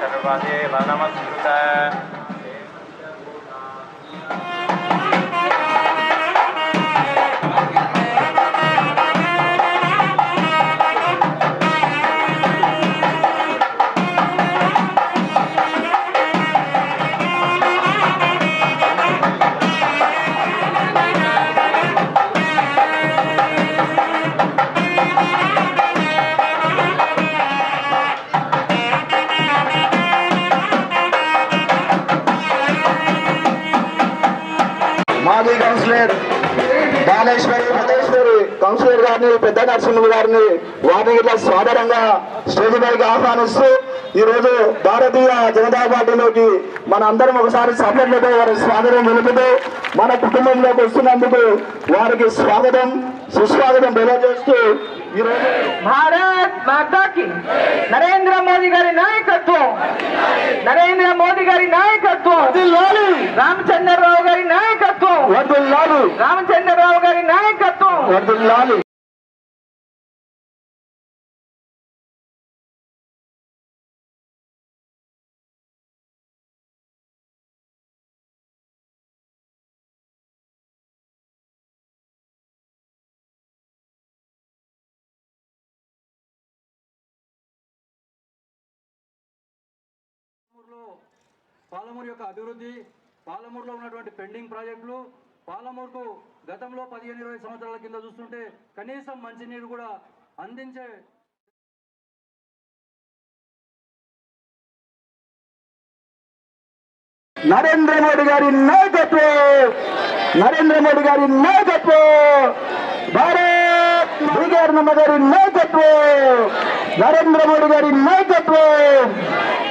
सर्वदेव नमस्कृत మాజీ councillor Baleswari councillor గారిని పెద్ద నరసింహులు గారిని వారిని ఇట్లా స్వాగతంగా స్టేజ్ పైకి ఆహ్వానిస్తూ ఈ రోజు భారతీయ జనతా పార్టీలోకి మన అందరం ఒకసారి సభ్యులతో వారి స్వాగతం తెలుపుతూ మన కుటుంబంలోకి వస్తున్నందుకు వారికి స్వాగతం సుస్వాగతం తెలియజేస్తూ ఈరోజు భారత్ మాతాకి నరేంద్ర మోదీ గారి నాయకత్వం, నరేంద్ర మోదీ గారి నాయకత్వం, రామచంద్రరావు గారి నాయకత్వం, రామచంద్రరావు గారి నాయకత్వం వర్ధిల్లాలి. పాలమూరు యొక్క అభివృద్ధి, పాలమూరులో ఉన్నటువంటి పెండింగ్ ప్రాజెక్టులు, పాలమూరుకు గతంలో 15-20 సంవత్సరాల కింద చూస్తుంటే కనీసం మంచినీరు కూడా అందించే నరేంద్ర మోడీ గారి నాయకత్వం, నరేంద్ర మోడీ గారి నాయకత్వం, భారత్ బీజేపీ గారి నాయకత్వం, నరేంద్ర మోడీ గారి నాయకత్వం,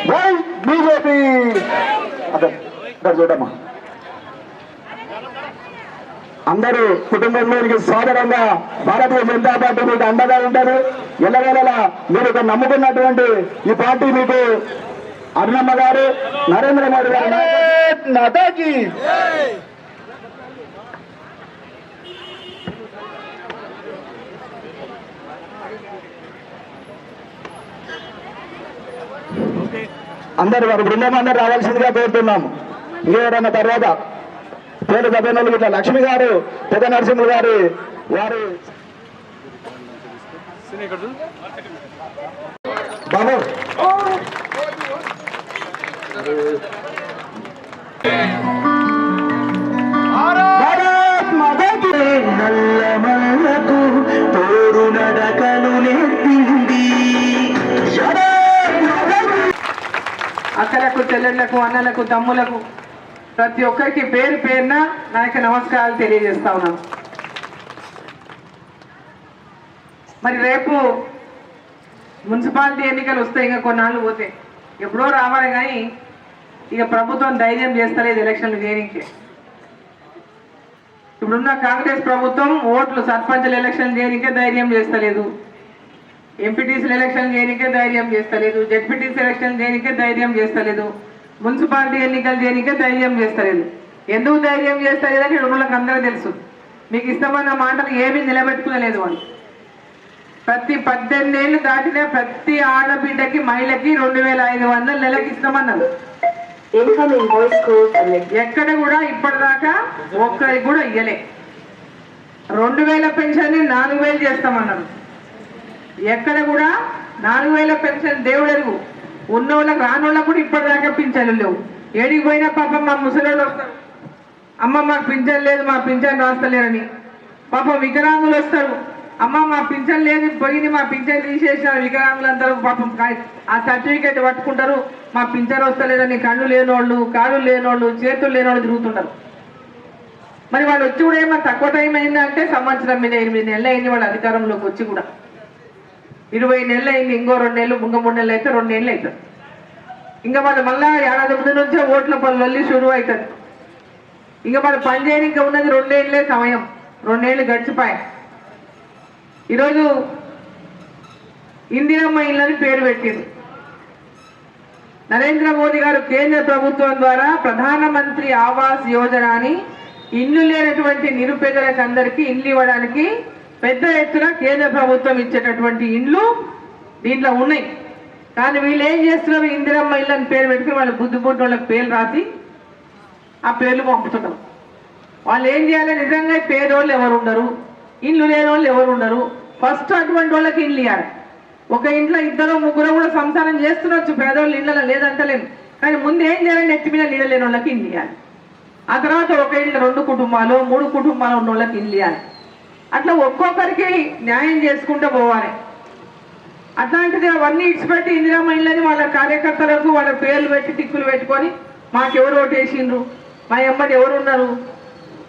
జై బీజేపీ. అక్కడ చూడమ్మా, అందరూ కుటుంబంలోనికి సాధారణంగా భారతీయ జనతా పార్టీ మీకు అండగా ఉంటారు. ఎల్లవేళలా మీరు నమ్ముకున్నటువంటి ఈ పార్టీ మీకు అరుణమ్మ గారు, నరేంద్ర మోడీ గారు నాదాకి అందరు వారి బృందం అందరూ రావాల్సిందిగా కోరుతున్నాము. ఇంకేదన్నా తర్వాత పేరు సభ్యులు ఇట్లా లక్ష్మి గారు, పెద్ద నరసింహులు గారు, వారు బాబు భారత్ మాతాకి నల్లమల్లకు తోడు నడకలు నేర్పింది. అక్కలకు, చెల్లెళ్లకు, అన్నలకు, తమ్ములకు ప్రతి ఒక్కరికి పేరు పేరున నా యొక్క నమస్కారాలు తెలియజేస్తా ఉన్నాను. మరి రేపు మున్సిపాలిటీ ఎన్నికలు వస్తాయి, ఇంకా కొన్నాళ్ళు పోతే ఎప్పుడో రావాలి, కానీ ఇక ప్రభుత్వం ధైర్యం చేస్తలేదు ఎలక్షన్లు చేయడానికి. ఇప్పుడున్న కాంగ్రెస్ ప్రభుత్వం ఓట్లు సర్పంచుల ఎలక్షన్ చేయడానికే ధైర్యం చేస్తలేదు, ఎంపీటీసీల ఎలక్షన్ చేయడానికే ధైర్యం చేస్తలేదు, జెడ్పీటీసీ ఎలక్షన్ చేయడానికే ధైర్యం చేస్తలేదు, మున్సిపాలిటీ ఎన్నికలు చేయడానికే ధైర్యం చేస్తలేదు. ఎందుకు ధైర్యం చేస్తలేదని ఇళ్ళకి అందరూ తెలుసు. మీకు ఇష్టమైన మాటలు ఏమీ నిలబెట్టుకోలేదు అని. ప్రతి 18 ఏళ్ళు దాటిన ప్రతి ఆడబిడ్డకి, మహిళకి 2500 నెలకి ఇస్తామన్నారు. ఎక్కడ కూడా ఇప్పటిదాకా ఒక్కరికి కూడా ఇయ్యలే. 2000 పెన్షన్ 4000 చేస్తామన్నారు. ఎక్కడ కూడా 4000 పెన్షన్ దేవుడెరుగు. ఉన్నోళ్ళకి రానోళ్ళకు కూడా ఇప్పటిదాకా పింఛన్లు లేవు. ఏడికి పోయినా పాపం మా ముసలోళ్ళు వస్తారు, అమ్మ మాకు పింఛన్ లేదు, మా పింఛన్ రాస్తలేరని. పాపం వికలాంగులు వస్తారు, అమ్మ మా పింఛన్ లేదు పోయింది, మా పింఛన్ తీసేసారు. వికలాంగులు అందరూ పాపం ఆ సర్టిఫికేట్ పట్టుకుంటారు, మా పింఛన్ వస్తలేదని కళ్ళు లేనోళ్ళు, కాళ్ళు లేనోళ్ళు, చేతులు లేనోళ్ళు తిరుగుతుంటారు. మరి వాళ్ళు వచ్చి కూడా ఏమన్నా తక్కువ టైం అయిందంటే సంవత్సరం మీద 8 నెలలు అయింది వాళ్ళు అధికారంలోకి వచ్చి కూడా. 20 నెలలు అయింది, ఇంకో 2 నెలలు, ఇంకో 3 నెలలు అయితే 2 నెలలు అవుతుంది. ఇంకా వాళ్ళు మళ్ళా ఏడాది ముందు నుంచే ఓట్ల పనులు షురువు అవుతుంది. ఇంకా వాళ్ళు పని చేయడానికి ఉన్నది 2 ఏళ్ళే సమయం, 2 ఏళ్ళు గడిచిపోయాయి. ఈరోజు ఇందిరమ్మ ఇళ్ళని పేరు పెట్టింది. నరేంద్ర మోదీ గారు కేంద్ర ప్రభుత్వం ద్వారా ప్రధానమంత్రి ఆవాస్ యోజన అని ఇల్లు లేనటువంటి నిరుపేదలకు అందరికీ ఇల్లు ఇవ్వడానికి పెద్ద ఎత్తున కేంద్ర ప్రభుత్వం ఇచ్చేటటువంటి ఇండ్లు దీంట్లో ఉన్నాయి. కానీ వీళ్ళు ఏం చేస్తున్నారు, ఇందిరమ్మ ఇళ్ళని పేరు పెట్టుకుని వాళ్ళు బుద్ధిపుట్టు వాళ్ళకి పేర్లు రాసి ఆ పేర్లు పంపుతున్నారు. వాళ్ళు ఏం చేయాలి, నిజంగా పేదోళ్ళు ఎవరు ఉండరు, ఇల్లు లేని వాళ్ళు ఎవరు ఉండరు, ఫస్ట్ అటువంటి వాళ్ళకి ఇల్లు ఇవ్వాలి. ఒక ఇంట్లో 2 3 కూడా సంసారం చేస్తున్నచ్చు, పేదోళ్ళు ఇళ్ళలో లేదంటలేము. కానీ ముందు ఏం చేయాలి, నెత్తి మీద నీళ్ళు లేని వాళ్ళకి ఇల్లు ఇవ్వాలి. ఆ తర్వాత ఒక ఇంట్లో 2 కుటుంబాలు 3 కుటుంబాలు ఉన్న వాళ్ళకి ఇల్లు ఇవ్వాలి. అట్లా ఒక్కొక్కరికి న్యాయం చేసుకుంటూ పోవాలి. అట్లాంటిది అవన్నీ ఇచ్చిపెట్టి ఇందిరమ్మ ఇళ్ళని వాళ్ళ కార్యకర్తలకు వాళ్ళ పేర్లు పెట్టి టిక్కులు పెట్టుకొని మాకెవరు ఓటేసిండ్రు, మా ఎమ్మటి ఎవరున్నారు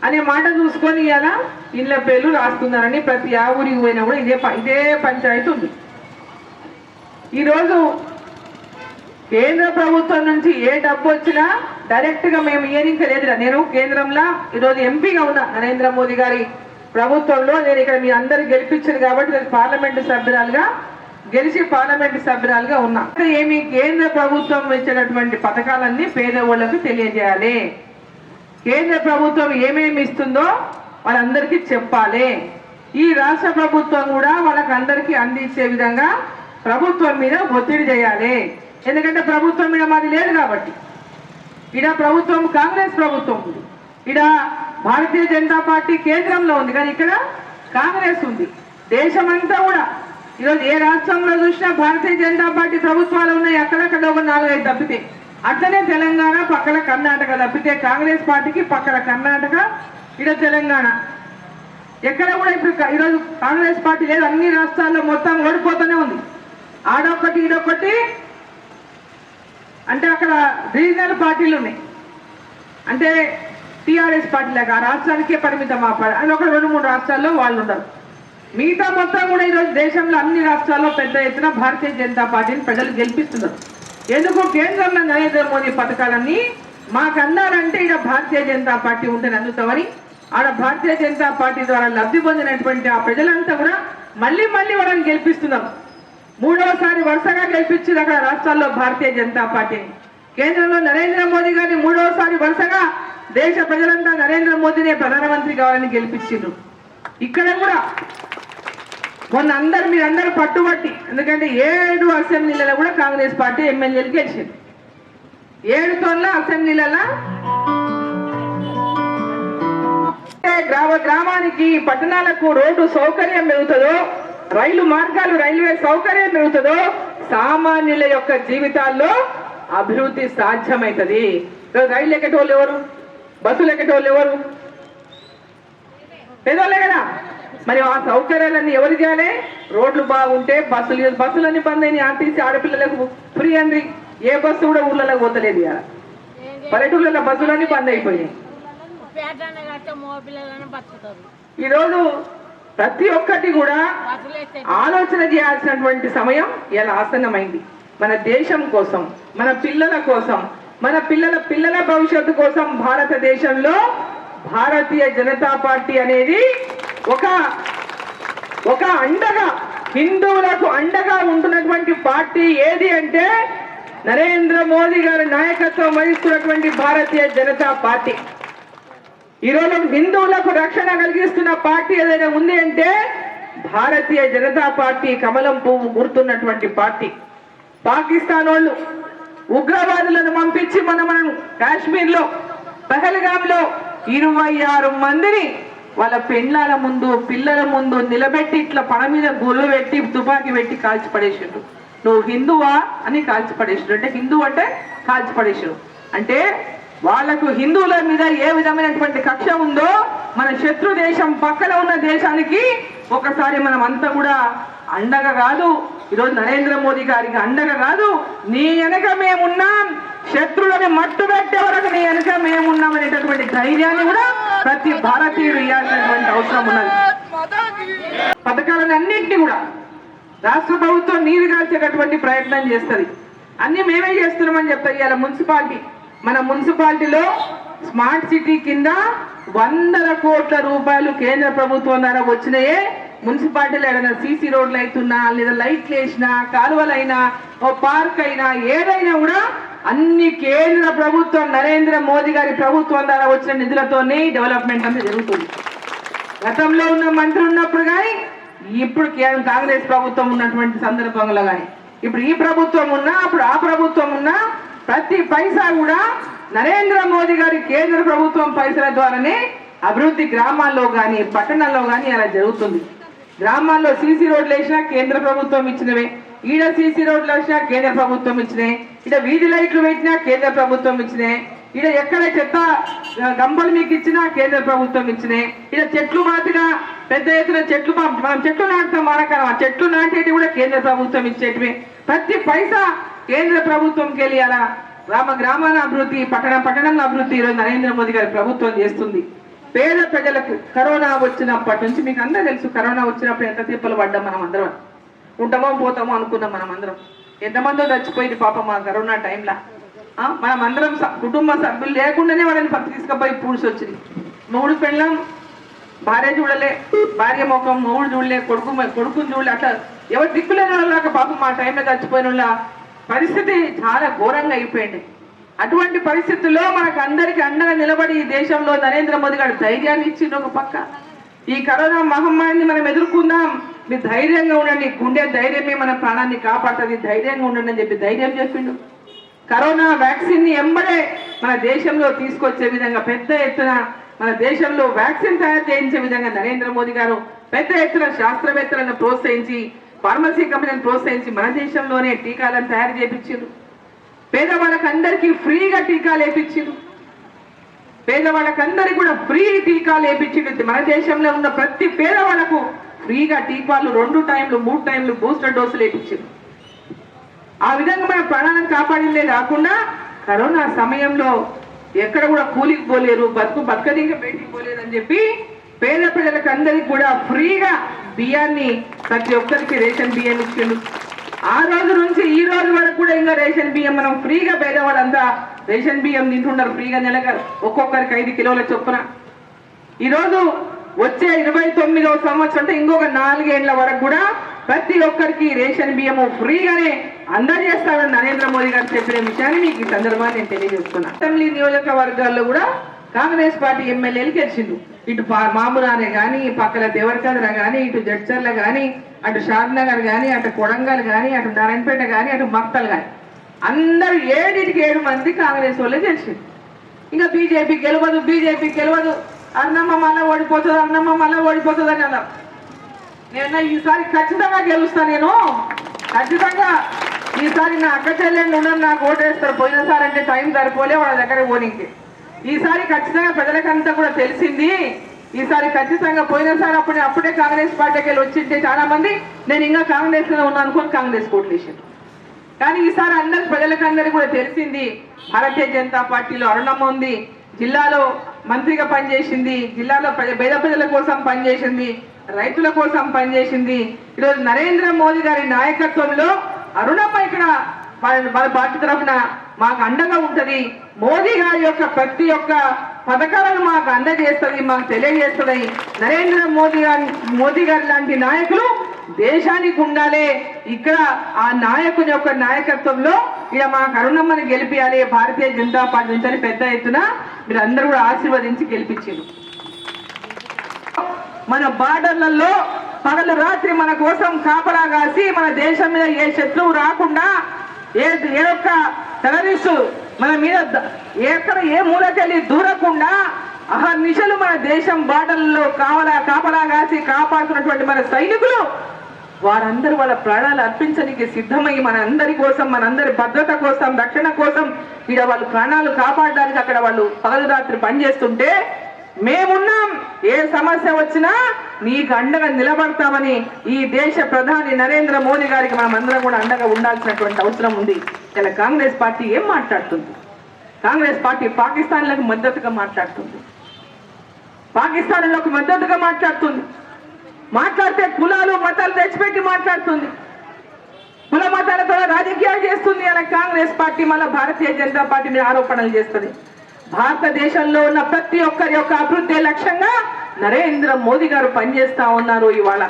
అనే మాట చూసుకొని ఇలా ఇళ్ళ పేర్లు రాస్తున్నారని ప్రతి ఆ ఊరికి పోయినా కూడా ఇదే పంచాయతీ ఉంది. ఈరోజు కేంద్ర ప్రభుత్వం నుంచి ఏ డబ్బు వచ్చినా డైరెక్ట్గా మేము ఇయ్యనింక లేదురా. నేను కేంద్రంలో ఈరోజు ఎంపీగా ఉన్నా, నరేంద్ర మోదీ గారి ప్రభుత్వంలో నేను ఇక్కడ మీ అందరు గెలిపించాను కాబట్టి నేను పార్లమెంటు సభ్యురాలుగా గెలిచి పార్లమెంటు సభ్యురాలుగా ఉన్నా. ఏమి కేంద్ర ప్రభుత్వం ఇచ్చినటువంటి పథకాలన్నీ పేదవాళ్లకు తెలియజేయాలి. కేంద్ర ప్రభుత్వం ఏమేమి ఇస్తుందో వాళ్ళందరికీ చెప్పాలి. ఈ రాష్ట్ర ప్రభుత్వం కూడా వాళ్ళకి అందరికీ అందించే విధంగా ప్రభుత్వం మీద ఒత్తిడి చేయాలి. ఎందుకంటే ప్రభుత్వం మీద మాది లేదు కాబట్టి. ఇక్కడ ప్రభుత్వం కాంగ్రెస్ ప్రభుత్వం ఉంది, ఇక్కడ భారతీయ జనతా పార్టీ కేంద్రంలో ఉంది, కానీ ఇక్కడ కాంగ్రెస్ ఉంది. దేశమంతా కూడా ఈరోజు ఏ రాష్ట్రంలో చూసినా భారతీయ జనతా పార్టీ ప్రభుత్వాలు ఉన్నాయి, అక్కడక్కడ ఒక 4-5 తప్పితే. అట్లనే తెలంగాణ పక్కన కర్ణాటక తప్పితే కాంగ్రెస్ పార్టీకి పక్కన కర్ణాటక, ఇక్కడ తెలంగాణ. ఎక్కడ కూడా ఇప్పుడు ఈరోజు కాంగ్రెస్ పార్టీ లేదు, అన్ని రాష్ట్రాల్లో మొత్తం ఓడిపోతూనే ఉంది. ఆడొక్కటి ఈడొక్కటి అంటే అక్కడ రీజనల్ పార్టీలు ఉన్నాయి, అంటే టీఆర్ఎస్ పార్టీలాగా ఆ రాష్ట్రానికే పరిమితం. అని ఒక 2-3 రాష్ట్రాల్లో వాళ్ళు ఉండరు. మిగతా మొత్తం కూడా ఈరోజు దేశంలో అన్ని రాష్ట్రాల్లో పెద్ద ఎత్తున భారతీయ జనతా పార్టీని ప్రజలు గెలిపిస్తున్నారు. ఎందుకు, కేంద్రంలో నరేంద్ర మోదీ పథకాలన్నీ మాకు అందాలంటే ఇక్కడ భారతీయ జనతా పార్టీ ఉంటే అందుతామని ఆడ భారతీయ జనతా పార్టీ ద్వారా లబ్ధి పొందినటువంటి ఆ ప్రజలంతా కూడా మళ్ళీ వాళ్ళని గెలిపిస్తున్నారు. 3వసారి వరుసగా గెలిపించింది అక్కడ రాష్ట్రాల్లో భారతీయ జనతా పార్టీని. కేంద్రంలో నరేంద్ర మోదీ గారిని 3వసారి వరుసగా దేశ ప్రజలంతా నరేంద్ర మోదీనే ప్రధానమంత్రి కావాలని గెలిపించిండ్రు. ఇక్కడ కూడా మొన్న మీరందరూ పట్టుబట్టి, ఎందుకంటే 7 అసెంబ్లీలలో కూడా కాంగ్రెస్ పార్టీ ఎమ్మెల్యేలు గెలిచింది. 7 అసెంబ్లీలలో గ్రామానికి పట్టణాలకు రోడ్డు సౌకర్యం పెరుగుతుందో, రైలు మార్గాలు రైల్వే సౌకర్యం పెరుగుతుందో సామాన్యుల యొక్క జీవితాల్లో అభివృద్ధి సాధ్యమవుతుంది. రైలు ఎక్కేటోళ్ళు ఎవరు, బస్సులు ఎక్కేటోళ్ళు ఎవరు, పేదోళ్ళే కదా. మరి ఆ సౌకర్యాలన్నీ ఎవరు చేయాలి, రోడ్లు బాగుంటే బస్సులన్నీ బంద్ అయినాయి. ఆర్టీసీ ఆడపిల్లలకు ఫ్రీ అండి, ఏ బస్సు కూడా ఊళ్ళలోకి పోతలేదు. ఇవాళ పల్లెటూళ్ళలో బస్సులన్నీ బంద్ అయిపోయాయి. ఈరోజు ప్రతి ఒక్కటి కూడా ఆలోచన చేయాల్సినటువంటి సమయం ఇలా ఆసన్నమైంది. మన దేశం కోసం, మన పిల్లల కోసం, మన పిల్లల భవిష్యత్తు కోసం భారతదేశంలో భారతీయ జనతా పార్టీ అనేది ఒక అండగా, హిందువులకు అండగా ఉంటున్నటువంటి పార్టీ ఏది అంటే నరేంద్ర మోదీ గారి నాయకత్వం వహిస్తున్నటువంటి భారతీయ జనతా పార్టీ. ఈరోజు హిందువులకు రక్షణ కలిగిస్తున్న పార్టీ ఏదైనా ఉంది అంటే భారతీయ జనతా పార్టీ కమలం పువ్వు గుర్తున్నటువంటి పార్టీ. పాకిస్తాన్ వాళ్ళు ఉగ్రవాదులను పంపించి మనం కాశ్మీర్లో పహల్గామ్లో 26 మందిని వాళ్ళ పెండ్లాల ముందు పిల్లల ముందు నిలబెట్టి ఇట్లా పడ మీద గొల్లు పెట్టి తుపాకీ పెట్టి కాల్చి పడేసిండు. నువ్వు హిందువా అని కాల్చి పడేసిండు. అంటే హిందూ అంటే కాల్చి పడేసిండు. అంటే వాళ్లకు హిందువుల మీద ఏ విధమైనటువంటి కక్ష ఉందో మన శత్రు దేశం పక్కన ఉన్న దేశానికి ఒకసారి మనం అంతా కూడా అండగా కాదు, ఈరోజు నరేంద్ర మోదీ గారికి అండగా కాదు, నీ వెనక మేమున్నాం, శత్రువులని మట్టు పెట్టే వరకు నీ వెనక మేమున్నాం అనేటటువంటి ధైర్యాన్ని కూడా ప్రతి భారతీయుడు ఇవ్వాల్సినటువంటి అవసరం ఉన్నది. పథకాలను అన్నింటినీ కూడా రాష్ట్ర ప్రభుత్వం నీరు కాల్చేటటువంటి ప్రయత్నం చేస్తుంది. అన్ని మేమే చేస్తున్నామని చెప్తారు. ఇవాళ మున్సిపాలిటీ, మన మున్సిపాలిటీలో స్మార్ట్ సిటీ కింద 100 కోట్ల రూపాయలు కేంద్ర ప్రభుత్వం ద్వారా వచ్చినాయే. మున్సిపాలిటీలో ఏదైనా సీసీ రోడ్లు అవుతున్నా, లేదా లైట్లు వేసినా, కాలువలైనా, ఓ పార్క్ అయినా, ఏదైనా కూడా అన్ని కేంద్ర ప్రభుత్వం నరేంద్ర మోదీ గారి ప్రభుత్వం ద్వారా వచ్చిన నిధులతోనే డెవలప్మెంట్ అంతా జరుగుతుంది. గతంలో ఉన్న మంత్రి ఉన్నప్పుడు కానీ, ఇప్పుడు కాంగ్రెస్ ప్రభుత్వం ఉన్నటువంటి సందర్భంలో కానీ, ఇప్పుడు ఈ ప్రభుత్వం ఉన్నా, అప్పుడు ఆ ప్రభుత్వం ఉన్నా, ప్రతి పైసా కూడా నరేంద్ర మోదీ గారి కేంద్ర ప్రభుత్వం పైసల ద్వారానే అభివృద్ధి గ్రామాల్లో కానీ పట్టణాల్లో కానీ అలా జరుగుతుంది. గ్రామాల్లో సీసీ రోడ్లు వేసినా కేంద్ర ప్రభుత్వం ఇచ్చినవే, ఈడ సీసీ రోడ్లు వేసినా కేంద్ర ప్రభుత్వం ఇచ్చినాయి, ఈడ వీధి లైట్లు పెట్టినా కేంద్ర ప్రభుత్వం ఇచ్చినాయి, ఈడ ఎక్కడ చెత్త గంపలు మీకు ఇచ్చినా కేంద్ర ప్రభుత్వం ఇచ్చినాయి, ఈడ చెట్లు మాటినా పెద్ద ఎత్తున చెట్లు మనం చెట్లు నాటుతాం మానకాలం, ఆ చెట్లు నాటేటి కూడా కేంద్ర ప్రభుత్వం ఇచ్చేటివి. ప్రతి పైసా కేంద్ర ప్రభుత్వంకి వెళ్ళాలా. గ్రామాల అభివృద్ధి, పట్టణంలో అభివృద్ధి ఈరోజు నరేంద్ర మోదీ గారి ప్రభుత్వం చేస్తుంది. పేద ప్రజలకు కరోనా వచ్చినప్పటి నుంచి మీకు అందరూ తెలుసు, కరోనా వచ్చినప్పుడు ఎంత తిప్పలు పడ్డాం మనం అందరం. ఉంటామో పోతామో అనుకున్నాం మనం అందరం. ఎంతమందో చచ్చిపోయింది పాపం మా కరోనా టైంలో. మనం అందరం కుటుంబ సభ్యులు లేకుండానే వాళ్ళని పత్తి తీసుకుపోయి పూడ్చి వచ్చింది. మొగుడు పెళ్ళం భార్య చూడలే, భార్య ముఖం మొగుడు చూడలే, కొడుకుని చూడలే, అట్లా ఎవరు దిక్కులేని వాళ్ళక పాపం మా టైంలో చచ్చిపోయిన వాళ్ళ పరిస్థితి చాలా ఘోరంగా అయిపోయింది. అటువంటి పరిస్థితుల్లో మనకు అందరికీ అండగా నిలబడి ఈ దేశంలో నరేంద్ర మోదీ గారు ధైర్యాన్ని ఇచ్చిండు. ఒక పక్క ఈ కరోనా మహమ్మారిని మనం ఎదుర్కొందాం, మీరు ధైర్యంగా ఉండండి, గుండె ధైర్యమే మన ప్రాణాన్ని కాపాడుతుంది, ధైర్యంగా ఉండండి అని చెప్పి ధైర్యం చెప్పిండు. కరోనా వ్యాక్సిన్ ని ఎంబడే మన దేశంలో తీసుకొచ్చే విధంగా పెద్ద ఎత్తున మన దేశంలో వ్యాక్సిన్ తయారు చేయించే విధంగా నరేంద్ర మోదీ గారు పెద్ద ఎత్తున శాస్త్రవేత్తలను ప్రోత్సహించి, ఫార్మసీ కంపెనీలను ప్రోత్సహించి మన దేశంలోనే టీకాలను తయారు చేయించారు. పేదవాళ్ళకి అందరికీ ఫ్రీగా టీకాలు వేయించారు. పేదవాళ్ళకందరికీ కూడా ఫ్రీ టీకాలు వేయించిండు. మన దేశంలో ఉన్న ప్రతి పేదవాళ్లకు ఫ్రీగా టీకాలు 2 టైంలు 3 టైంలు బూస్టర్ డోసులు వేయించారు. ఆ విధంగా మన ప్రాణాలను కాపాడిందే కాకుండా కరోనా సమయంలో ఎక్కడ కూడా కూలికి పోలేరు, బతకదింక బయటికి పోలేరు అని చెప్పి పేద ప్రజలకు అందరికీ కూడా ఫ్రీగా బియ్యాన్ని ప్రతి ఒక్కరికి రేషన్ బియ్యం ఇచ్చిండు. ఆ రోజు నుంచి ఈ రోజు వరకు కూడా ఇంకా రేషన్ బియ్యం మనం ఫ్రీగా పేదవాళ్ళంతా రేషన్ బియ్యం తింటున్నారు ఫ్రీగా. నెలకు ఒక్కొక్కరికి 5 కిలోల చొప్పున. ఈరోజు వచ్చే 29వ సంవత్సరం అంటే ఇంకొక 4 ఏళ్ల వరకు కూడా ప్రతి ఒక్కరికి రేషన్ బియ్యము ఫ్రీగానే అందజేస్తామని నరేంద్ర మోదీ గారు చెప్పిన విషయాన్ని మీకు ఈ సందర్భాన్ని నేను తెలియజేస్తున్నా. అసెంబ్లీ నియోజకవర్గాల్లో కూడా కాంగ్రెస్ పార్టీ ఎమ్మెల్యేలు గెలిచిండు. ఇటు మామూలానే కానీ, పక్కల దేవరకద్ర కానీ, ఇటు జడ్చర్ల కానీ, అటు షాద్నగర్ కానీ, అటు కొడంగల్ కానీ, అటు నారాయణపేట కానీ, అటు మక్తల్ కానీ అందరూ 7 మంది కాంగ్రెస్ వాళ్ళే గెలిచింది. ఇంకా బీజేపీ గెలవదు, అన్నమ్మ మళ్ళీ ఓడిపోతుంది అని అన్నారు. నేను ఈసారి ఖచ్చితంగా గెలుస్తా, నేను ఖచ్చితంగా ఈసారి నా అక్క చెల్లెళ్ళు ఉన్నారు, నాకు ఓటేస్తారు. పోయినసారి అంటే టైం సరిపోలే వాళ్ళ దగ్గర ఓనికి. ఈసారి ఖచ్చితంగా ప్రజలకంతా కూడా తెలిసింది. ఈసారి ఖచ్చితంగా పోయినసారి అప్పుడే కాంగ్రెస్ పార్టీకి వెళ్ళి వచ్చింటే చాలా మంది నేను ఇంకా కాంగ్రెస్ లో ఉన్నా అనుకోని కాంగ్రెస్ కోట్లు వేసాను. కానీ ఈసారి ప్రజలకందరికీ కూడా తెలిసింది, భారతీయ జనతా పార్టీలో అరుణమ్మ ఉంది, జిల్లాలో మంత్రిగా పనిచేసింది, జిల్లాలో పేద ప్రజల కోసం పనిచేసింది, రైతుల కోసం పనిచేసింది. ఈరోజు నరేంద్ర మోదీ గారి నాయకత్వంలో అరుణమ్మ ఇక్కడ వాళ్ళ పార్టీ తరఫున మాకు అండగా ఉంటది. మోదీ గారి యొక్క ప్రతి ఒక్క పథకాలను మాకు అందజేస్తుంది, మాకు తెలియజేస్తుంది. నరేంద్ర మోదీ గారి లాంటి నాయకులు దేశానికి ఉండాలి. ఇక్కడ ఆ నాయకుని యొక్క నాయకత్వంలో ఇక మా అరుణమ్మని గెలిపియాలి భారతీయ జనతా పార్టీ నుంచి పెద్ద ఎత్తున మీరు అందరూ కూడా ఆశీర్వదించి గెలిపించారు. మన బార్డర్లలో పగలు రాత్రి మన కోసం కాపలా కాసి మన దేశం మీద ఏ శత్రువు రాకుండా, ఏ ఒక్క టెర్రరిస్టు మన మీద ఏ మూలకెళ్ళి దూరకుండా అహర్నిశలు మన దేశం బార్డర్లలో కాపలా కాసి కాపాడుతున్నటువంటి మన సైనికులు వారందరూ వాళ్ళ ప్రాణాలు అర్పించడానికి సిద్ధమై మనందరి కోసం, మనందరి భద్రత కోసం, రక్షణ కోసం ఇక్కడ వాళ్ళు ప్రాణాలు కాపాడడానికి అక్కడ వాళ్ళు పగలు రాత్రి పనిచేస్తుంటే మేమున్నాం, ఏ సమస్య వచ్చినా నీకు అండగా నిలబడతామని ఈ దేశ ప్రధాని నరేంద్ర మోదీ గారికి మనం అందరం కూడా అండగా ఉండాల్సినటువంటి అవసరం ఉంది. ఇలా కాంగ్రెస్ పార్టీ ఏం మాట్లాడుతుంది? కాంగ్రెస్ పార్టీ పాకిస్తాన్లకు మద్దతుగా మాట్లాడుతుంది, పాకిస్తాన్లకు మద్దతుగా మాట్లాడుతుంది. మాట్లాడితే కులాలు మతాలు తెచ్చిపెట్టి మాట్లాడుతుంది, కుల మతాలతో రాజకీయాలు చేస్తుంది. అలా కాంగ్రెస్ పార్టీ మళ్ళీ భారతీయ జనతా పార్టీ మీద ఆరోపణలు చేస్తుంది. భారతదేశంలో ఉన్న ప్రతి ఒక్కరి యొక్క అభివృద్ధి లక్ష్యంగా నరేంద్ర మోదీ గారు పనిచేస్తా ఉన్నారు. ఇవాళ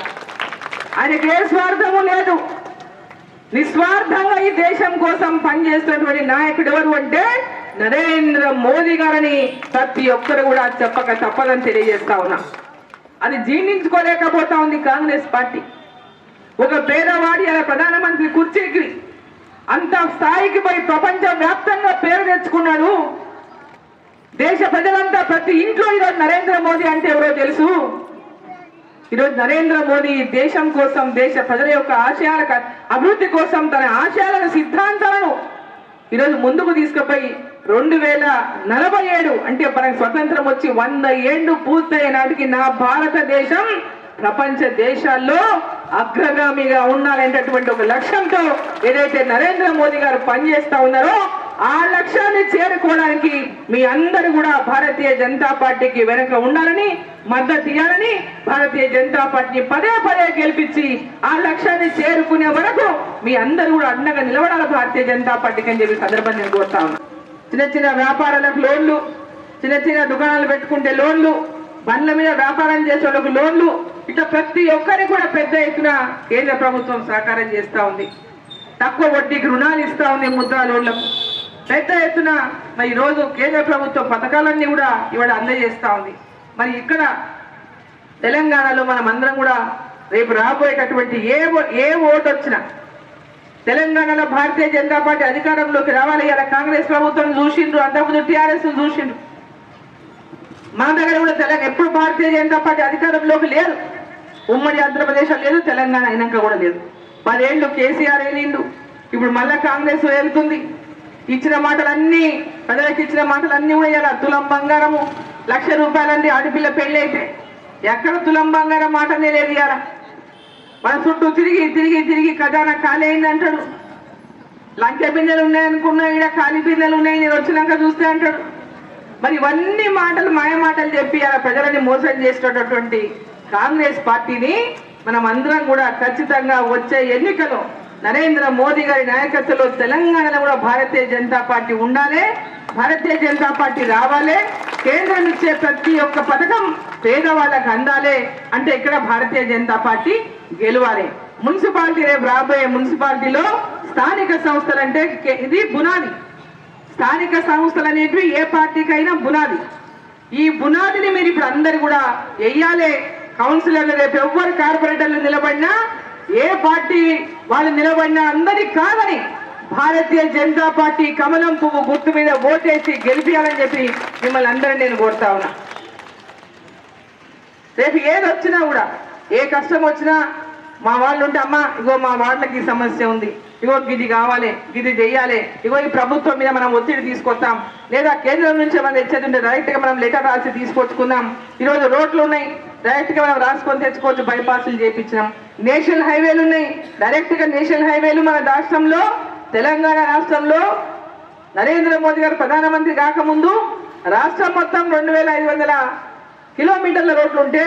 ఆయనకి ఏ స్వార్థము లేదు, నిస్వార్థంగా ఈ దేశం కోసం పనిచేస్తున్నటువంటి నాయకుడు ఎవరు అంటే నరేంద్ర మోదీ గారని ప్రతి ఒక్కరు కూడా చెప్పక తప్పదని తెలియజేస్తా ఉన్నా. అది జీర్ణించుకోలేకపోతా ఉంది కాంగ్రెస్ పార్టీ. ఒక పేదవాడి అలా ప్రధానమంత్రి కుర్చీకి అంత స్థాయికి పోయి ప్రపంచ వ్యాప్తంగా పేరు తెచ్చుకున్నాడు. దేశ ప్రజలంతా ప్రతి ఇంట్లో ఈరోజు నరేంద్ర మోదీ అంటే ఎవరో తెలుసు. ఈరోజు నరేంద్ర మోదీ దేశం కోసం, దేశ ప్రజల యొక్క ఆశయాల అభివృద్ధి కోసం తన ఆశయాలను, సిద్ధాంతాలను ఈరోజు ముందుకు తీసుకుపోయి 2047 అంటే మనకు స్వతంత్రం వచ్చి 100 ఏళ్లు పూర్తయ్యే నాటికి నా భారతదేశం ప్రపంచ దేశాల్లో అగ్రగామిగా ఉండాలనేటటువంటి ఒక లక్ష్యంతో ఏదైతే నరేంద్ర మోదీ గారు పనిచేస్తా ఉన్నారో ఆ లక్ష్యాన్ని చేరుకోవడానికి మీ అందరూ కూడా భారతీయ జనతా పార్టీకి వెనక ఉండాలని, మద్దతు ఇవ్వాలని, భారతీయ జనతా పార్టీని పదే పదే గెలిపించి ఆ లక్ష్యాన్ని చేరుకునే వరకు మీ అందరూ కూడా అండగా నిలబడాలి భారతీయ జనతా పార్టీకి అని చెప్పి సందర్భాన్ని నేను కోరుతా ఉన్నాను. చిన్న చిన్న వ్యాపారాలకు లోన్లు, చిన్న చిన్న దుకాణాలు పెట్టుకుంటే లోన్లు, బండ్ల మీద వ్యాపారం చేసే వాళ్ళకు లోన్లు, ఇట్లా ప్రతి ఒక్కరికి కూడా పెద్ద ఎత్తున కేంద్ర ప్రభుత్వం సహకారం చేస్తూ ఉంది. తక్కువ వడ్డీకి రుణాలు ఇస్తా ఉంది, ముద్రా లోన్లకు పెద్ద ఎత్తున. మరి ఈరోజు కేంద్ర ప్రభుత్వం పథకాలన్నీ కూడా ఇవాళ అందజేస్తూ ఉంది. మరి ఇక్కడ తెలంగాణలో మనం అందరం కూడా రేపు రాబోయేటటువంటి ఏ ఓటు వచ్చినా తెలంగాణలో భారతీయ జనతా పార్టీ అధికారంలోకి రావాలి. ఇలా కాంగ్రెస్ ప్రభుత్వం చూసిండ్రు, అంతకుముందు టీఆర్ఎస్ చూసిండ్రు. మన దగ్గర కూడా తెలంగాణ ఎప్పుడు భారతీయ జనతా పార్టీ అధికారంలోకి లేదు. ఉమ్మడి ఆంధ్రప్రదేశ్ లేదు, తెలంగాణ అయినాక కూడా లేదు. 10 ఏళ్ళు కేసీఆర్ వెళ్ళిండు, ఇప్పుడు మళ్ళా కాంగ్రెస్ వెళ్తుంది. ఇచ్చిన మాటలన్నీ, ప్రజలకు ఇచ్చిన మాటలన్నీ కూడా ఇలా తులం బంగారము, 1,00,000 రూపాయలన్నీ ఆడపిల్ల పెళ్లి అయితే ఎక్కడ తులం బంగారం మాటనే లేదు. ఇవాళ మన చుట్టూ తిరిగి తిరిగి తిరిగి ఖజానా ఖాళీ అయింది అంటాడు. లంచ బిందెలు ఉన్నాయనుకున్నా, ఇక్కడ ఖాళీ బిందెలు ఉన్నాయి, నేను వచ్చినాక చూస్తే అంటాడు. మరి ఇవన్నీ మాటలు, మాయ మాటలు చెప్పి అలా ప్రజలని మోసం చేసేటటువంటి కాంగ్రెస్ పార్టీని మనం అందరం కూడా ఖచ్చితంగా వచ్చే ఎన్నికలో నరేంద్ర మోదీ గారి నాయకత్వంలో తెలంగాణలో కూడా భారతీయ జనతా పార్టీ ఉండాలి, భారతీయ జనతా పార్టీ రావాలి. కేంద్రం ఇచ్చే ప్రతి ఒక్క పథకం పేదవాళ్ళకు అందాలి అంటే ఇక్కడ భారతీయ జనతా పార్టీ గెలవాలి. మున్సిపాలిటీ రేపు రాబోయే మున్సిపాలిటీలో స్థానిక సంస్థలు అంటే ఇది బునాది. స్థానిక సంస్థలు అనేటివి ఏ పార్టీకైనా బునాది. ఈ బునాదిని మీరు ఇప్పుడు అందరు కూడా వెయ్యాలి. కౌన్సిలర్లు రేపు ఎవ్వరు కార్పొరేటర్లు నిలబడినా, ఏ పార్టీ వాళ్ళు నిలబడినా అందరికి కాదని భారతీయ జనతా పార్టీ కమలం పువ్వు గుర్తు మీద ఓటేసి గెలిపించాలని చెప్పి మిమ్మల్ని అందరినీ నేను కోరుతా ఉన్నా. రేపు ఏది వచ్చినా కూడా, ఏ కష్టం వచ్చినా మా వాళ్ళు ఉంటే అమ్మ ఇగో మా వాళ్ళకి సమస్య ఉంది, ఇగో ఇది కావాలి, ఇది చెయ్యాలి, ఇగో ఈ ప్రభుత్వం మీద మనం ఒత్తిడి తీసుకొస్తాం, లేదా కేంద్రం నుంచి మనం తెచ్చేది ఉంటే డైరెక్ట్ గా మనం లెటర్ రాసి తీసుకొచ్చుకుందాం. ఈరోజు రోడ్లు ఉన్నాయి, డైరెక్ట్ గా మనం రాసుకొని తెచ్చుకోవచ్చు, బైపాస్లు చేయించినాం. నేషనల్ హైవేలు ఉన్నాయి, డైరెక్ట్ గా నేషనల్ హైవేలు మన రాష్ట్రంలో, తెలంగాణ రాష్ట్రంలో నరేంద్ర మోదీ గారు ప్రధానమంత్రి కాకముందు రాష్ట్రం మొత్తం 2,500 కిలోమీటర్ల రోడ్లు ఉంటే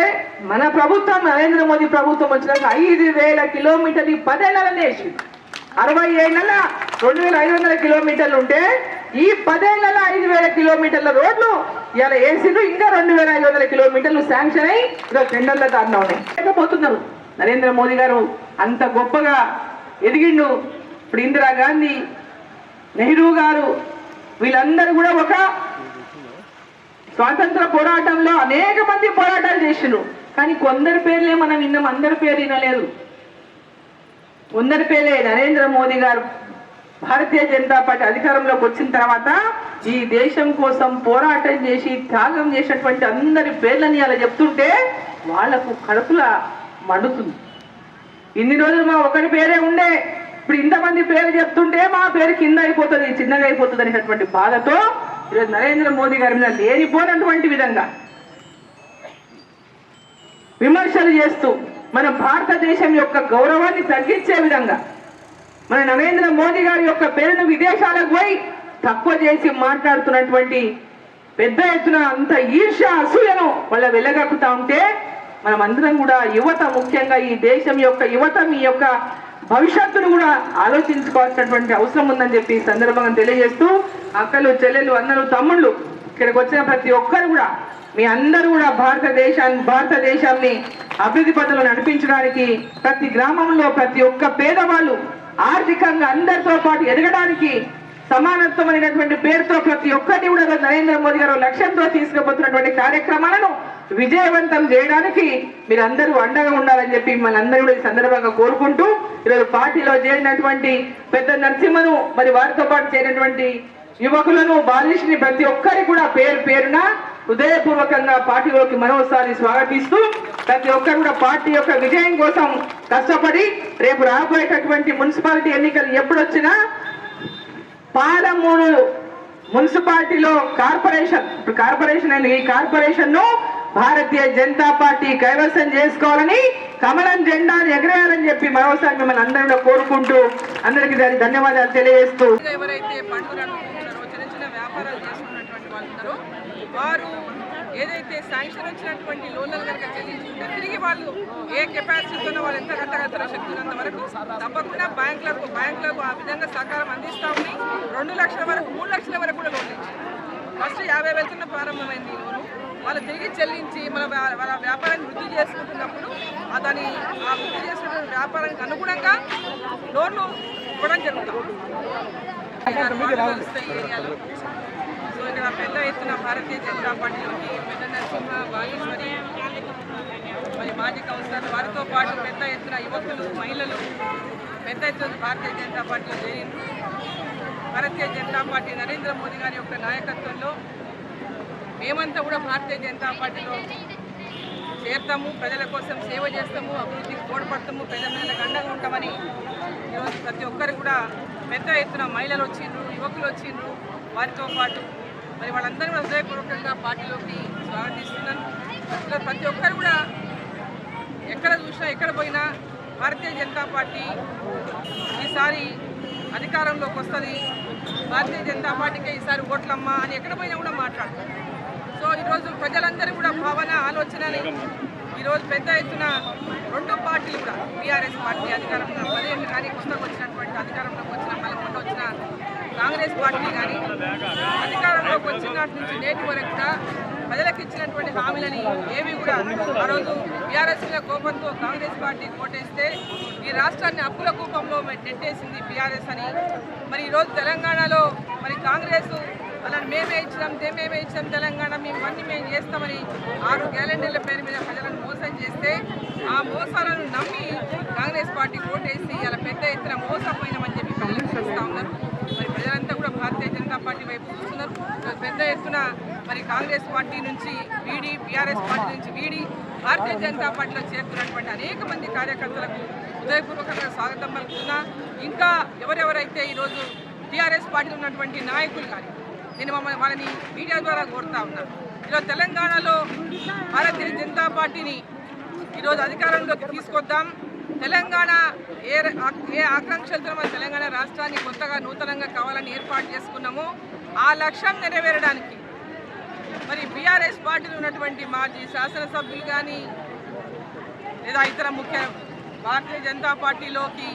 మన ప్రభుత్వం, నరేంద్ర మోదీ ప్రభుత్వం వచ్చినాక 5,000 కిలోమీటర్లు 10 ఏళ్ళనే వేసింది. 67 నెలల 2,500 కిలోమీటర్లు ఉంటే ఈ 10 ఏళ్ళ 5,000 కిలోమీటర్ల రోడ్లు ఇలా వేసిండ్రు. ఇంకా 2,500 కిలోమీటర్లు శాంక్షన్ అయ్యి ఇలా టెండర్ల దారిలో ఉన్నాయి. లేకపోతున్నారు నరేంద్ర మోదీ గారు అంత గొప్పగా ఎదిగిండు. ఇప్పుడు ఇందిరాగాంధీ, నెహ్రూ గారు వీళ్ళందరూ కూడా ఒక స్వాతంత్ర పోరాటంలో అనేక మంది పోరాటాలు చేసిండ్రు. కానీ కొందరి పేర్లే మనం విన్నాం, అందరి పేరు వినలేదు. కొందరి పేర్లే. నరేంద్ర మోదీ గారు భారతీయ జనతా పార్టీ అధికారంలోకి వచ్చిన తర్వాత ఈ దేశం కోసం పోరాటం చేసి త్యాగం చేసినటువంటి అందరి పేర్లని అలా చెప్తుంటే వాళ్లకు కడుపుల మండుతుంది. ఇన్ని రోజులు మా ఒకరి పేరే ఉండే, ఇప్పుడు ఇంతమంది పేరు చెప్తుంటే మా పేరు కింద అయిపోతుంది, చిన్నగా అయిపోతుంది అనేటటువంటి బాధతో ఈరోజు నరేంద్ర మోదీ గారి మీద లేనిపోయినటువంటి విధంగా విమర్శలు చేస్తూ మన భారతదేశం యొక్క గౌరవాన్ని తగ్గించే విధంగా మన నరేంద్ర మోదీ గారి యొక్క పేరును విదేశాలకు పోయి తక్కువ చేసి మాట్లాడుతున్నటువంటి పెద్ద ఎత్తున అంత ఈర్ష్య అసూయను వాళ్ళ వెళ్ళగక్కుతా ఉంటే మనమందరం కూడా యువత, ముఖ్యంగా ఈ దేశం యొక్క యువత మీ యొక్క భవిష్యత్తును కూడా ఆలోచించుకోవాల్సినటువంటి అవసరం ఉందని చెప్పి ఈ సందర్భంగా తెలియజేస్తూ, అక్కలు, చెల్లెలు, అన్నలు, తమ్ముళ్ళు, ఇక్కడికి వచ్చిన ప్రతి ఒక్కరు కూడా మీ అందరూ కూడా భారతదేశాన్ని అభివృద్ధి పథంలో నడిపించడానికి, ప్రతి గ్రామంలో ప్రతి ఒక్క పేదవాళ్ళు ఆర్థికంగా అందరితో పాటు ఎదగడానికి సమానత్వం అనేటటువంటి పేరుతో ప్రతి ఒక్కటి కూడా నరేంద్ర మోదీ గారు లక్ష్యంతో తీసుకుపోతున్నటువంటి కార్యక్రమాలను విజయవంతం చేయడానికి మీరు అందరూ అండగా ఉండాలని చెప్పి మనందరూ కూడా ఈ సందర్భంగా కోరుకుంటూ, ఈరోజు పార్టీలో చేరినటువంటి పెద్ద నరసింహను, మరి వారితో పాటు చేరినటువంటి యువకులను, బాలిష్ని ప్రతి ఒక్కరికి కూడా పేరు పేరున హృదయపూర్వకంగా పార్టీలోకి మరోసారి స్వాగతిస్తూ, ప్రతి ఒక్కరు కూడా పార్టీ యొక్క విజయం కోసం కష్టపడి రేపు రాబోయేటటువంటి మున్సిపాలిటీ ఎన్నికలు ఎప్పుడొచ్చినా పాలమూరు మున్సిపాలిటీలో కార్పొరేషన్ అయిన ఈ కార్పొరేషన్ ను భారతీయ జనతా పార్టీ కైవసం చేసుకోవాలని, కమలం జెండాను ఎగరేయాలని చెప్పి మరోసారి మిమ్మల్ని అందరిలో కోరుకుంటూ అందరికీ ధన్యవాదాలు తెలియజేస్తూ, ఎవరైతే పండుగ చిన్న చిన్న వ్యాపారాలు చేసుకున్నటువంటి వాళ్ళు వారు ఏదైతే శాంక్షన్ వచ్చినటువంటి లోన్లను కనుక చెల్లించుకుంటే తిరిగి వాళ్ళు ఏ కెపాసిటీతో వాళ్ళు ఎంత కట్టగలుగుతారో శక్తి ఉన్నంత వరకు తప్పకుండా బ్యాంకులకు ఆ విధంగా సహకారం అందిస్తూ ఉన్నాయి. 2 లక్షల వరకు 3 లక్షల వరకు కూడా లోన్లు ఇచ్చారు. ఫస్ట్ 50,000తో ప్రారంభమైంది ఈ లోను. వాళ్ళు తిరిగి చెల్లించి వాళ్ళ వ్యాపారాన్ని వృద్ధి చేసుకుంటున్నప్పుడు ఆ వృద్ధి చేసినటువంటి వ్యాపారానికి అనుగుణంగా లోన్లు ఇవ్వడం జరుగుతుంది. ఏరియాలో సో ఇక్కడ పెద్ద ఎత్తున భారతీయ జనతా పార్టీలోకి పెద్ద నరసింహ, బాగేశ్వరి, మరి మాజీ కౌన్సిలర్ వారితో పాటు పెద్ద ఎత్తున యువకులు, మహిళలు పెద్ద ఎత్తున భారతీయ జనతా పార్టీలో చేరింది. భారతీయ జనతా పార్టీ నరేంద్ర మోదీ గారి యొక్క నాయకత్వంలో మేమంతా కూడా భారతీయ జనతా పార్టీలో చేరుతాము, ప్రజల కోసం సేవ చేస్తాము, అభివృద్ధికి తోడ్పడతాము, ప్రజలకు అండగా ఉంటామని ఈరోజు ప్రతి ఒక్కరు కూడా పెద్ద ఎత్తున మహిళలు వచ్చిండ్రు, యువకులు వచ్చిండ్రు. వారితో పాటు మరి వాళ్ళందరూ కూడా హృదయపూర్వకంగా పార్టీలోకి స్వాగతిస్తున్నాను. ప్రతి ఒక్కరు కూడా ఎక్కడ చూసినా ఎక్కడ పోయినా భారతీయ జనతా పార్టీ ఈసారి అధికారంలోకి వస్తుంది, భారతీయ జనతా పార్టీకే ఈసారి ఓట్లమ్మా అని ఎక్కడ పోయినా కూడా మాట్లాడతారు. సో ఈరోజు ప్రజలందరూ కూడా భావన, ఆలోచనని ఈరోజు పెద్ద ఎత్తున 2 పార్టీలు కూడా టీఆర్ఎస్ పార్టీ అధికారంలో 10 ఏళ్ళు కానీ కొత్తగా వచ్చినటువంటి అధికారంలోకి వచ్చిన మళ్ళీ వచ్చిన కాంగ్రెస్ పార్టీ కానీ అధికారంలోకి వచ్చినటి నుంచి నేటి వరకు కూడా ప్రజలకు ఇచ్చినటువంటి హామీలని ఏవి కూడా ఆ రోజు టీఆర్ఎస్ మీద కోపంతో కాంగ్రెస్ పార్టీ ఓటేస్తే ఈ రాష్ట్రాన్ని అప్పుల కూపంలో నెట్టేసింది టీఆర్ఎస్ అని. మరి ఈరోజు తెలంగాణలో మరి కాంగ్రెస్ అలాంటి మేమే ఇచ్చాం తెలంగాణ మేమన్నీ మేము చేస్తామని 6 గ్యారెంటీల పేరు మీద ప్రజలను మోసం చేస్తే ఆ మోసాలను నమ్మి కాంగ్రెస్ పార్టీ ఓటేసి అలా పెద్ద ఎత్తున మోసపోయినామని చెప్పి ప్రజలకు చూస్తూ ఉన్నారు. మరి ప్రజలంతా కూడా భారతీయ జనతా పార్టీ వైపు చూస్తున్నారు. పెద్ద ఎత్తున మరి కాంగ్రెస్ పార్టీ నుంచి వీడి, టీఆర్ఎస్ పార్టీ నుంచి వీడి భారతీయ జనతా పార్టీలో చేరుతున్నటువంటి అనేక మంది కార్యకర్తలకు హృదయపూర్వకంగా స్వాగతం పలుకుతున్నా. ఇంకా ఎవరెవరైతే ఈరోజు టీఆర్ఎస్ పార్టీలో ఉన్నటువంటి నాయకులు కానీ నేను వాళ్ళని మీడియా ద్వారా కోరుతా ఉన్నాను. ఈరోజు తెలంగాణలో భారతీయ జనతా పార్టీని ఈరోజు అధికారంలోకి తీసుకొద్దాం. తెలంగాణ ఏ ఆకాంక్షలతో మన తెలంగాణ రాష్ట్రాన్ని కొత్తగా నూతనంగా కావాలని ఏర్పాటు చేసుకున్నామో ఆ లక్ష్యం నెరవేరడానికి మరి బీఆర్ఎస్ పార్టీలో ఉన్నటువంటి మాజీ శాసనసభ్యులు కానీ లేదా ఇతర ముఖ్య భారతీయ జనతా పార్టీలోకి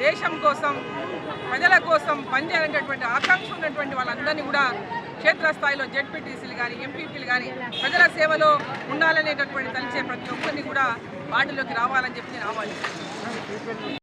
దేశం కోసం, ప్రజల కోసం పనిచేయాలనేటువంటి ఆకాంక్ష ఉన్నటువంటి వాళ్ళందరినీ కూడా క్షేత్రస్థాయిలో జెడ్పీటీసీలు కానీ, ఎంపీపీలు కానీ ప్రజల సేవలో ఉండాలనేటటువంటి తలిచే ప్రతి ఒక్కరిని కూడా పార్టీలోకి రావాలని చెప్పి నేను ఆహ్వానిస్తున్నాను.